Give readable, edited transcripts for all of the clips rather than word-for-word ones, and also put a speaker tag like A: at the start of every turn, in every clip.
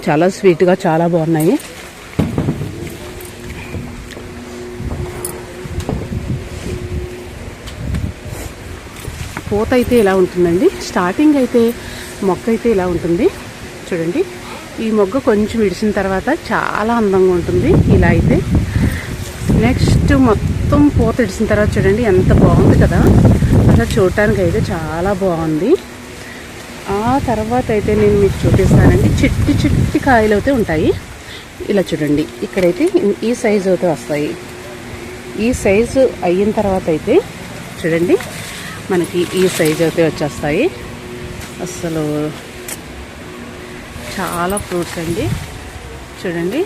A: చాలా స్వీట్గా చాలా బాగున్నాయి. పూత అయితే ఇలా ఉంటుందండి. స్టార్టింగ్ అయితే మొక్క అయితే ఇలా ఉంటుంది చూడండి. ఈ మొగ్గ కొంచెం విడిచిన తర్వాత చాలా అందంగా ఉంటుంది ఇలా అయితే. నెక్స్ట్ మొత్తం పూత విడిచిన తర్వాత చూడండి ఎంత బాగుంది కదా, అసలు చూడటానికి అయితే చాలా బాగుంది. ఆ తర్వాత అయితే నేను మీకు చూపిస్తానండి. చిట్టి చిట్టి కాయలు అయితే ఉంటాయి ఇలా చూడండి. ఇక్కడైతే ఈ సైజు అయితే వస్తాయి. ఈ సైజు అయిన తర్వాత అయితే చూడండి మనకి ఈ సైజు అయితే వచ్చేస్తాయి. అసలు చాలా ఫ్రూట్స్ అండి చూడండి.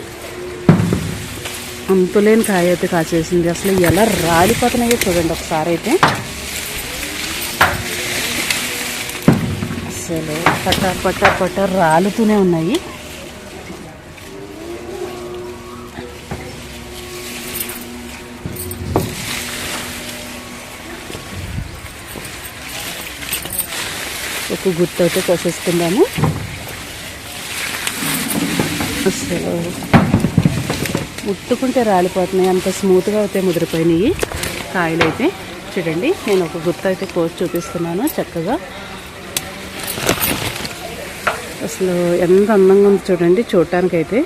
A: అంతులేని కాయ అయితే కాచేసింది. అసలు ఎలా రాలిపోతున్నాయో చూడండి ఒకసారి అయితే. అసలు పట్ట రాలుతూనే ఉన్నాయి. ఒక గుత్త అయితే కోసేసుకుందాము. అసలు ముట్టుకుంటే రాలిపోతున్నాయి, అంత స్మూత్గా అయితే ముదిరిపోయినాయి కాయలు అయితే చూడండి. నేను ఒక గుత్త అయితే కోసి చూపిస్తున్నాను చక్కగా. అసలు ఎంత అందంగా ఉంది చూడండి చూడటానికైతే.